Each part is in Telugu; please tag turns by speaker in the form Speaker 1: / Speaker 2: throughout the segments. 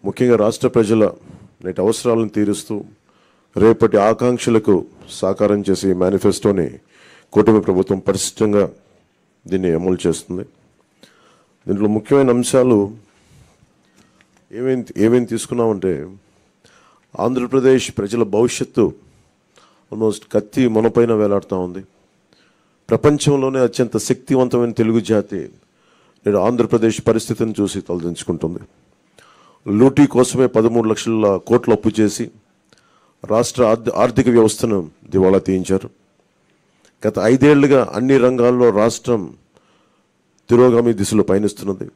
Speaker 1: ముఖ్యంగా రాష్ట్ర ప్రజల నేటి అవసరాలను తీరుస్తూ రేపటి ఆకాంక్షలకు సాకారం చేసే మేనిఫెస్టోని కూటమి ప్రభుత్వం పరిశుభ్రంగా దీన్ని అమలు చేస్తుంది. దీంట్లో ముఖ్యమైన అంశాలు ఏమేమి తీసుకున్నామంటే, ఆంధ్రప్రదేశ్ ప్రజల భవిష్యత్తు ఆల్మోస్ట్ కత్తి మొనపైన వేలాడుతూ ఉంది. ప్రపంచంలోనే అత్యంత శక్తివంతమైన తెలుగు జాతి నేడు ఆంధ్రప్రదేశ్ పరిస్థితిని చూసి తలదించుకుంటుంది. లూటీ కోసమే 13 లక్షల కోట్లు అప్పు చేసి రాష్ట్ర ఆర్థిక వ్యవస్థను దివాళా తీయించారు. గత 5 ఏళ్లుగా అన్ని రంగాల్లో రాష్ట్రం తిరోగామి దిశలో పయనిస్తున్నది.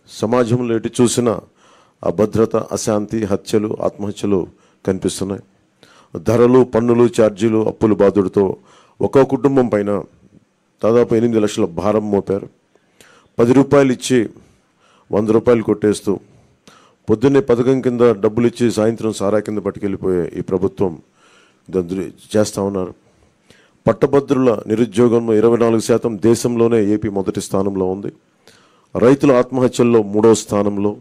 Speaker 1: సమాజంలో ఎటు చూసినా అభద్రత, అశాంతి, హత్యలు, ఆత్మహత్యలు కనిపిస్తున్నాయి. ధరలు, పన్నులు, ఛార్జీలు, అప్పుల బాధుడితో ఒక్కో కుటుంబం పైన దాదాపు 8 లక్షల భారం మోపారు. 10 రూపాయలు ఇచ్చి 100 రూపాయలు కొట్టేస్తూ పొద్దున్నే పథకం కింద డబ్బులు ఇచ్చి సాయంత్రం సారా కింద పట్టుకెళ్ళిపోయే ఈ ప్రభుత్వం చేస్తూ ఉన్నారు. పట్టభద్రుల నిరుద్యోగంలో 24% దేశంలోనే ఏపీ మొదటి స్థానంలో ఉంది. రైతుల ఆత్మహత్యల్లో 3వ స్థానంలో,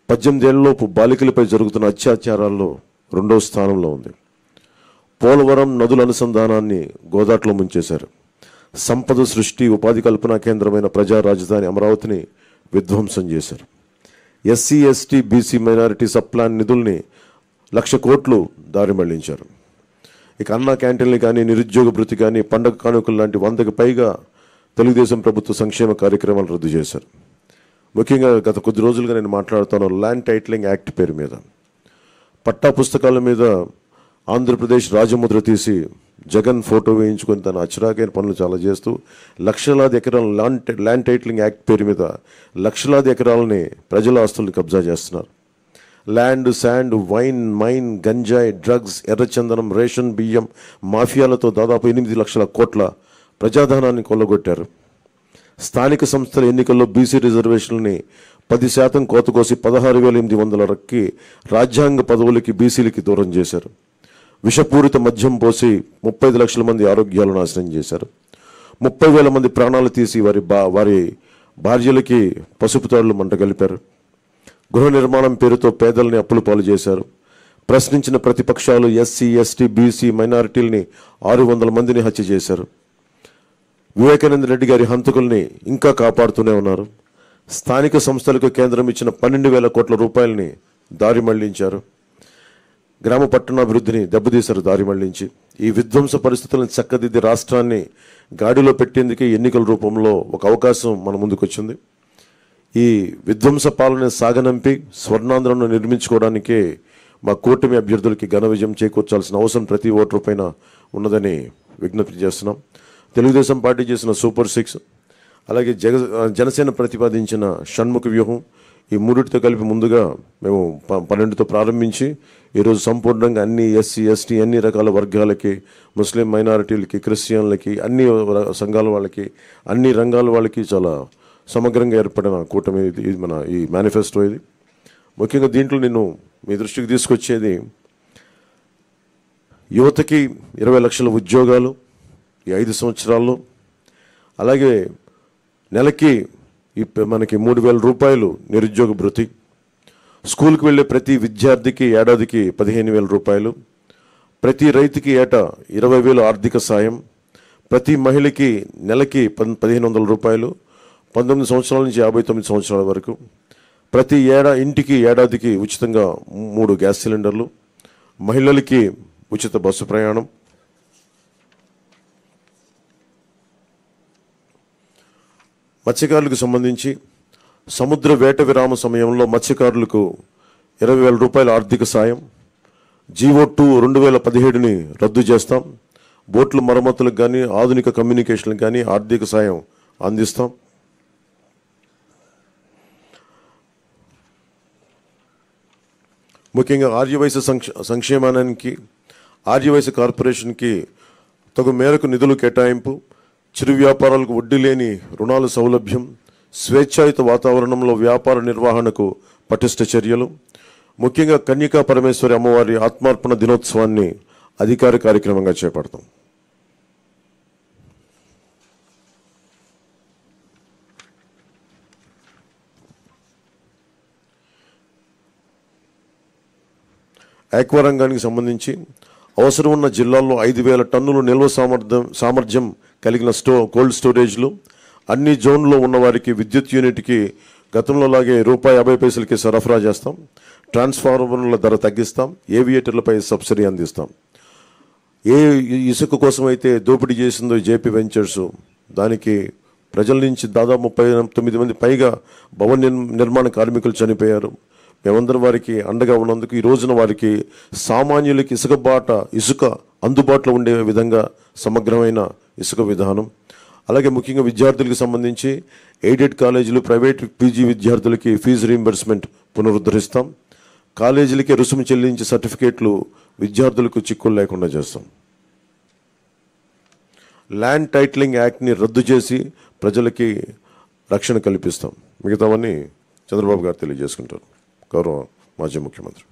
Speaker 1: 18 ఏళ్లలోపు బాలికలపై జరుగుతున్న అత్యాచారాల్లో 2వ స్థానంలో ఉంది. పోలవరం నదుల అనుసంధానాన్ని గోదాట్లో ముంచేశారు. సంపద సృష్టి, ఉపాధి కల్పనా కేంద్రమైన ప్రజా రాజధాని అమరావతిని విధ్వంసం చేశారు. SC, ST, BC, minority sub plan నిధుల్ని 1,00,000 కోట్లు దారి మళ్లించారు. ఇక అన్నా క్యాంటీన్లు కానీ, నిరుద్యోగ భృతి కానీ, పండగ కానుకలు లాంటి 100కి పైగా తెలుగుదేశం ప్రభుత్వ సంక్షేమ కార్యక్రమాలు రద్దు చేశారు. ముఖ్యంగా గత కొద్ది రోజులుగా నేను మాట్లాడుతాను ల్యాండ్ టైటిలింగ్ యాక్ట్ పేరు మీద. పట్టా పుస్తకాల మీద ఆంధ్రప్రదేశ్ రాజముద్ర తీసి జగన్ ఫోటో వేయించుకొని తన అచ్చరాకైన పనులు చాలా చేస్తూ లక్షలాది ఎకరాల ల్యాండ్ టైటిలింగ్ యాక్ట్ పేరు మీద లక్షలాది ఎకరాలని ప్రజల ఆస్తుల్ని కబ్జా చేస్తున్నారు. ల్యాండ్, శాండ్, వైన్, మైన్, గంజాయి, డ్రగ్స్, ఎర్రచందనం, రేషన్ బియ్యం మాఫియాలతో దాదాపు 8 లక్షల కోట్ల ప్రజాధనాన్ని కొల్లగొట్టారు. స్థానిక సంస్థల ఎన్నికల్లో బీసీ రిజర్వేషన్లని 10% కోత కోసి 16,800 రాజ్యాంగ పదవులకి బీసీలకి దూరం చేశారు. విషపూరిత మద్యం పోసి 35 లక్షల మంది ఆరోగ్యాలు నాశనం చేశారు. 30,000 మంది ప్రాణాలు తీసి వారి భార్యలకి పసుపు తాడులు మంట కలిపారు. గృహ నిర్మాణం పేరుతో పేదల్ని అప్పుల పాలు చేశారు. ప్రశ్నించిన ప్రతిపక్షాలు ఎస్సీ, ఎస్టీ, బీసీ, మైనారిటీలని 600 మందిని హత్య చేశారు. వివేకానంద రెడ్డి గారి హంతకుల్ని ఇంకా కాపాడుతూనే ఉన్నారు. స్థానిక సంస్థలకు కేంద్రం ఇచ్చిన 12,000 కోట్ల రూపాయలని దారి మళ్లించారు. గ్రామ పట్టణాభివృద్ధిని దెబ్బతీశారు దారి మళ్లించి. ఈ విధ్వంస పరిస్థితులను చక్కదిద్ది రాష్ట్రాన్ని గాడిలో పెట్టేందుకే ఎన్నికల రూపంలో ఒక అవకాశం మన ముందుకు వచ్చింది. ఈ విధ్వంస పాలన సాగనంపి స్వర్ణాంధ్రను నిర్మించుకోవడానికే మా కూటమి అభ్యర్థులకి ఘన విజయం చేకూర్చాల్సిన అవసరం ప్రతి ఓటరు పైన ఉన్నదని విజ్ఞప్తి చేస్తున్నాం. తెలుగుదేశం పార్టీ చేసిన సూపర్ 6, అలాగే జనసేన ప్రతిపాదించిన షణ్ముఖ వ్యూహం, ఈ మూడిటితో కలిపి ముందుగా మేము 12తో ప్రారంభించి ఈరోజు సంపూర్ణంగా అన్ని ఎస్సీ, ఎస్టీ, అన్ని రకాల వర్గాలకి, ముస్లిం మైనారిటీలకి, క్రిస్టియన్లకి, అన్ని సంఘాల వాళ్ళకి, అన్ని రంగాల వాళ్ళకి చాలా సమగ్రంగా ఏర్పడిన కూటమి ఇది మన ఈ మేనిఫెస్టో. ఇది ముఖ్యంగా దీంట్లో నేను మీ దృష్టికి తీసుకొచ్చేది యువతకి 20 లక్షల ఉద్యోగాలు ఈ 5 సంవత్సరాల్లో, అలాగే నెలకి మనకి 3,000 రూపాయలు నిరుద్యోగ భృతి, స్కూల్కి వెళ్ళే ప్రతి విద్యార్థికి ఏడాదికి 15,000 రూపాయలు, ప్రతి రైతుకి ఏటా 20,000 ఆర్థిక సాయం, ప్రతి మహిళకి నెలకి 1,500 రూపాయలు, 19 సంవత్సరాల నుంచి 59 సంవత్సరాల వరకు, ప్రతి ఇంటికి ఏడాదికి ఉచితంగా 3 గ్యాస్ సిలిండర్లు, మహిళలకి ఉచిత బస్సు ప్రయాణం, మత్స్యకారులకు సంబంధించి సముద్ర వేట విరామ సమయంలో మత్స్యకారులకు 20,000 రూపాయల ఆర్థిక సాయం, జీవో2 2017ని రద్దు చేస్తాం, బోట్ల మరమ్మతులకు కానీ, ఆధునిక కమ్యూనికేషన్లకు కానీ ఆర్థిక సాయం అందిస్తాం. ముఖ్యంగా ఆర్యవైశ్య సంక్షేమానికి, ఆర్యవైశ్య కార్పొరేషన్కి తగు మేరకు నిధులు కేటాయింపు, చిరు వ్యాపారాలకు వడ్డీ లేని రుణాల సౌలభ్యం, స్వేచ్ఛాయుత వాతావరణంలో వ్యాపార నిర్వహణకు పటిష్ట చర్యలు, ముఖ్యంగా కన్యకా పరమేశ్వరి అమ్మవారి ఆత్మార్పణ దినోత్సవాన్ని అధికార కార్యక్రమంగా చేపడతాం. ఆక్వా రంగానికి సంబంధించి అవసరం ఉన్న జిల్లాల్లో 5,000 టన్నులు నిల్వ సామర్థ్యం కలిగిన కోల్డ్ స్టోరేజ్లు, అన్ని జోన్లో ఉన్న వారికి విద్యుత్ యూనిట్కి గతంలో లాగే ₹50 సరఫరా చేస్తాం. ట్రాన్స్ఫార్మర్ల ధర తగ్గిస్తాం. ఏవియేటర్లపై సబ్సిడీ అందిస్తాం. ఏ ఇసుక కోసం అయితే దోపిడీ చేసిందో జేపీ వెంచర్స్, దానికి ప్రజల నుంచి దాదాపు 39 మంది పైగా భవన నిర్మాణ కార్మికులు చనిపోయారు. మేమందరం వారికి అండగా ఉన్నందుకు ఈ రోజున వారికి సామాన్యులకి ఇసుక అందుబాటులో ఉండే విధంగా సమగ్రమైన ఇసుక విధానం, అలాగే ముఖ్యంగా విద్యార్థులకు సంబంధించి ఎయిడెడ్ కాలేజీలు, ప్రైవేట్ పీజీ విద్యార్థులకి ఫీజు రీయింబర్స్మెంట్ పునరుద్ధరిస్తాం. కాలేజీలకి రుసుము చెల్లించి సర్టిఫికేట్లు విద్యార్థులకు చిక్కులు లేకుండా చేస్తాం. ల్యాండ్ టైటిలింగ్ యాక్ట్ని రద్దు చేసి ప్రజలకి రక్షణ కల్పిస్తాం. మిగతావన్నీ చంద్రబాబు గారు తెలియజేసుకుంటారు, గౌరవ మాజీ ముఖ్యమంత్రి.